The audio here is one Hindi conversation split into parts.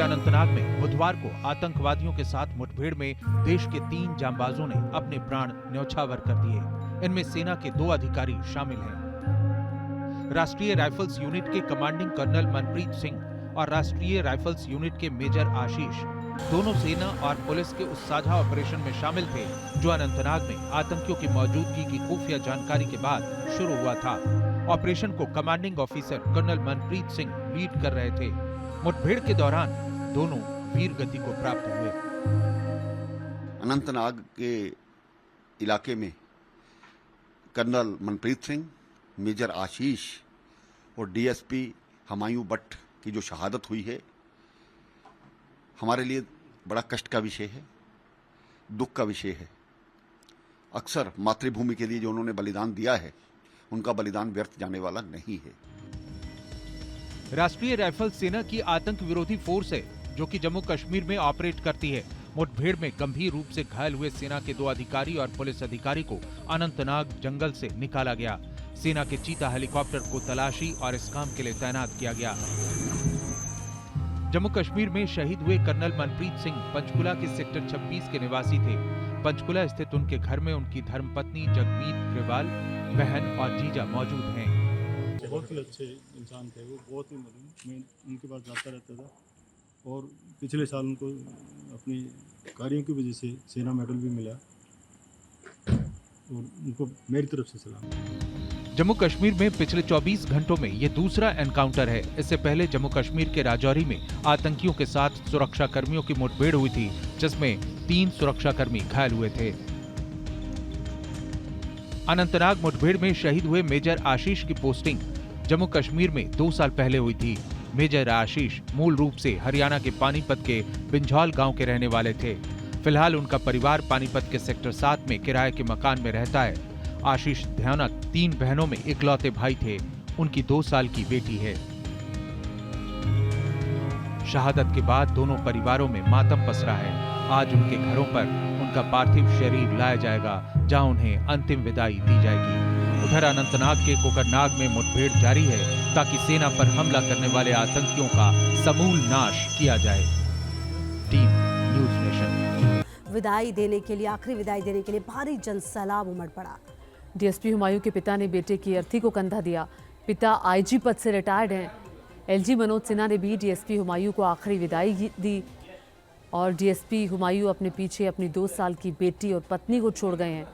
अनंतनाग में बुधवार को आतंकवादियों के साथ मुठभेड़ में देश के 3 जांबाजों ने अपने प्राण न्यौछावर कर दिए। इनमें सेना के 2 अधिकारी शामिल हैं। राष्ट्रीय राइफल्स यूनिट के कमांडिंग कर्नल मनप्रीत सिंह और राष्ट्रीय राइफल्स यूनिट के मेजर आशीष दोनों सेना और पुलिस के उस साझा ऑपरेशन में शामिल थे जो अनंतनाग में आतंकियों की मौजूदगी की खुफिया जानकारी के बाद शुरू हुआ था। ऑपरेशन को commanding officer colonel Manpreet Singh lead कर रहे थे। मुठभेड़ के दौरान दोनों वीर गति को प्राप्त हुए। अनंतनाग के इलाके में कर्नल मनप्रीत सिंह, मेजर आशीष और डीएसपी हुमायूं भट्ट की जो शहादत हुई है, हमारे लिए बड़ा कष्ट का विषय है, दुख का विषय है। अक्सर मातृभूमि के लिए जो उन्होंने बलिदान दिया है, उनका बलिदान व्यर्थ जाने वाला नहीं है। राष्ट्रीय राइफल सेना की आतंक विरोधी फोर्स है जो कि जम्मू कश्मीर में ऑपरेट करती है। मुठभेड़ में गंभीर रूप से घायल हुए सेना के 2 अधिकारी और पुलिस अधिकारी को अनंतनाग जंगल से निकाला गया। सेना के चीता हेलीकॉप्टर को तलाशी और इस काम के लिए तैनात किया गया। जम्मू कश्मीर में शहीद हुए कर्नल मनप्रीत सिंह पंचकुला के सेक्टर 26 के निवासी थे। पंचकुला स्थित उनके घर में उनकी धर्मपत्नी जगमीत ग्रेवाल, बहन और जीजा मौजूद हैं। बहुत ही अच्छे इंसान थे वो, बहुत ही मैं उनके पास जाता रहता था और पिछले साल उनको अपनी कार्यों की वजह से सेना मेडल भी मिला और उनको मेरी तरफ से सलाम। जम्मू कश्मीर में पिछले 24 घंटों में ये दूसरा एनकाउंटर है। इससे पहले जम्मू कश्मीर के राजौरी में आतंकियों के साथ सुरक्षा कर्मियों की मुठभेड़ हुई थी जिसमें 3 सुरक्षाकर्मी घायल हुए थे। अनंतनाग मुठभेड़ में शहीद हुए मेजर आशीष की पोस्टिंग जम्मू कश्मीर में 2 साल पहले हुई थी। मेजर आशीष मूल रूप से हरियाणा के पानीपत के बिंझौल गांव के रहने वाले थे। फिलहाल उनका परिवार पानीपत के सेक्टर 7 में किराए के मकान में रहता है। आशीष ध्यानक 3 बहनों में इकलौते भाई थे। उनकी 2 साल की बेटी है। शहादत के बाद दोनों परिवारों में मातम पसरा है। आज उनके घरों पर उनका पार्थिव शरीर लाया जाएगा जहां उन्हें अंतिम विदाई दी जाएगी। उधर अनंतनाग के कोकरनाग में मुठभेड़ जारी है ताकि सेना पर हमला करने वाले आतंकियों का समूल नाश किया जाए। Team news nation. विदाई देने के लिए, आखिरी विदाई देने के लिए भारी जनसैलाब उमड़ पड़ा। डीएसपी हुमायूं के पिता ने बेटे की अर्थी को कंधा दिया। पिता आईजी पद से रिटायर्ड हैं। एलजी मनोज सिन्हा ने भी डीएसपी हुमायूं को आखिरी विदाई दी और डीएसपी हुमायूं अपने पीछे अपनी 2 साल की बेटी और पत्नी को छोड़ गए हैं।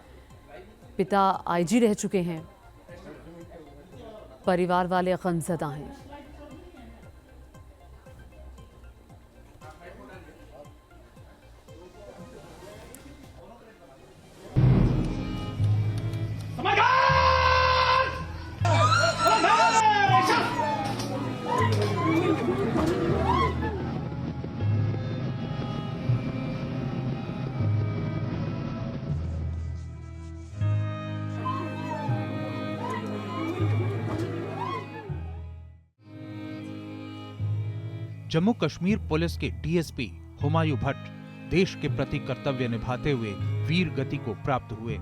पिता आईजी रह चुके हैं। परिवार वाले गमज़दा हैं। जम्मू कश्मीर पुलिस के डीएसपी हुमायूं भट्ट देश के प्रति कर्तव्य निभाते हुए वीर गति को प्राप्त हुए।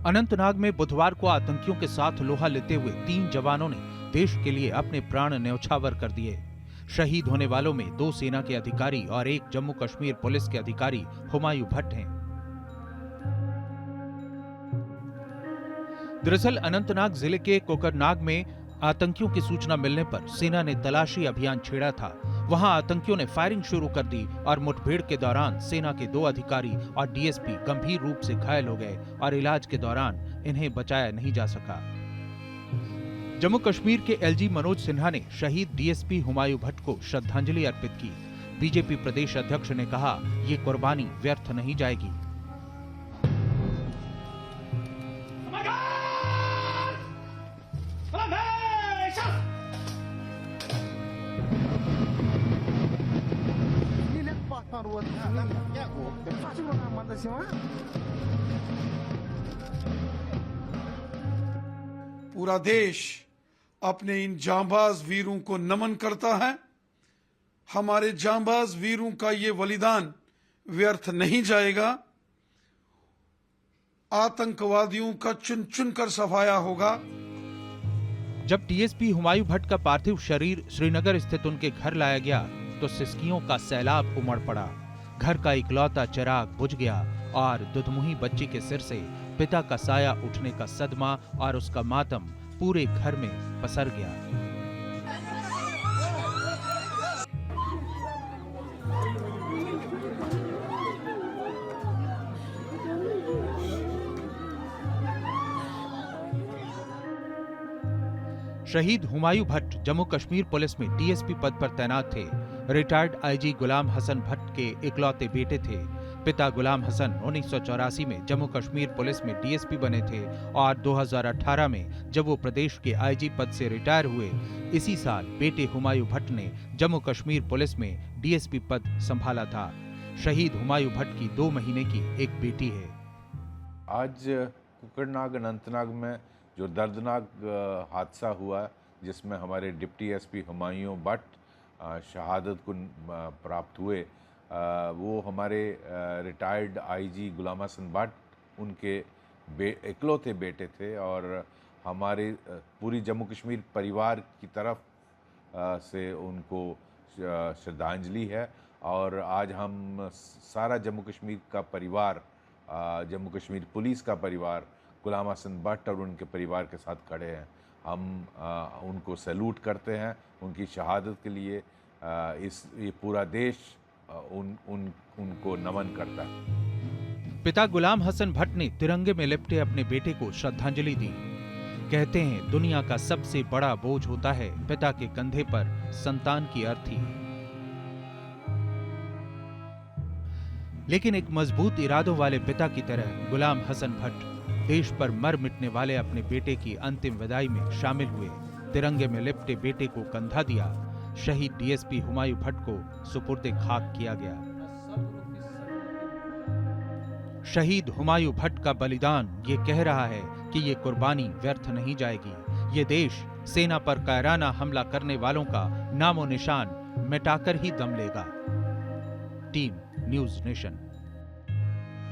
अनंतनाग में बुधवार को आतंकियों के साथ लोहा लेते हुए 3 जवानों ने देश के लिए अपने प्राण न्यौछावर कर दिए। शहीद होने वालों में 2 सेना के अधिकारी और 1 जम्मू कश्मीर पुलिस के अधिकारी हुमायूं भट्ट हैं। दरअसल अनंतनाग जिले के कोकरनाग में आतंकियों की सूचना मिलने पर सेना ने तलाशी अभियान छेड़ा था। वहां आतंकियों ने फायरिंग शुरू कर दी और मुठभेड़ के दौरान सेना के 2 अधिकारी और डीएसपी गंभीर रूप से घायल हो गए और इलाज के दौरान इन्हें बचाया नहीं जा सका। जम्मू कश्मीर के एलजी मनोज सिन्हा ने शहीद डीएसपी हुमायूं भट्ट को श्रद्धांजलि अर्पित की। बीजेपी प्रदेश अध्यक्ष ने कहा, ये कुर्बानी व्यर्थ नहीं जाएगी। पूरा देश अपने इन जांबाज वीरों को नमन करता है। हमारे जांबाज वीरों का ये बलिदान व्यर्थ नहीं जाएगा। आतंकवादियों का चुन चुन कर सफाया होगा। जब डीएसपी हुमायूं भट्ट का पार्थिव शरीर श्रीनगर स्थित उनके घर लाया गया तो सिसकियों का सैलाब उमड़ पड़ा। घर का इकलौता चिराग बुझ गया और दुधमुही बच्ची के सिर से पिता का साया उठने का सदमा और उसका मातम पूरे घर में पसर गया। शहीद हुमायूं भट्ट जम्मू कश्मीर पुलिस में डीएसपी पद पर तैनात थे। रिटायर्ड आईजी गुलाम हसन भट्ट के इकलौते बेटे थे। पिता गुलाम हसन 1984 में जम्मू कश्मीर पुलिस में डीएसपी बने थे और 2018 में जब वो प्रदेश के आईजी पद से रिटायर हुए, इसी साल बेटे हुमायूं भट्ट ने जम्मू कश्मीर पुलिस में डीएसपी पद संभाला था। शहीद हुमायूं भट्ट की 2 महीने की एक बेटी है। आज कुकड़नाग अनंतनाग में जो दर्दनाक हादसा हुआ जिसमें हमारे डिप्टी एसपी हुमायूं भट्ट शहादत को प्राप्त हुए, वो हमारे रिटायर्ड आईजी गुलाम हसन भट्ट उनके इकलौते बेटे थे और हमारे पूरी जम्मू कश्मीर परिवार की तरफ से उनको श्रद्धांजलि है। और आज हम सारा जम्मू कश्मीर का परिवार, जम्मू कश्मीर पुलिस का परिवार गुलाम हसन भट्ट और उनके परिवार के साथ खड़े हैं। हम उनको सैल्यूट करते हैं उनकी शहादत के लिए। ये पूरा देश उनको नमन करता है। पिता गुलाम हसन भट्ट ने तिरंगे में लिपटे अपने बेटे को श्रद्धांजलि दी। कहते हैं दुनिया का सबसे बड़ा बोझ होता है पिता के कंधे पर संतान की अर्थी। लेकिन एक मजबूत इरादों वाले पिता की तरह गुलाम हसन भट्ट देश पर मर मिटने वाले अपने बेटे की अंतिम विदाई में शामिल हुए। तिरंगे में लिपटे बेटे को कंधा दिया। शहीद डीएसपी हुमायूं भट्ट को सुपुर्दे खाक किया गया। शहीद हुमायूं भट्ट का बलिदान ये कह रहा है कि ये कुर्बानी व्यर्थ नहीं जाएगी। ये देश सेना पर कायराना हमला करने वालों का नामो निशान मिटाकर ही दम लेगा। Team news nation.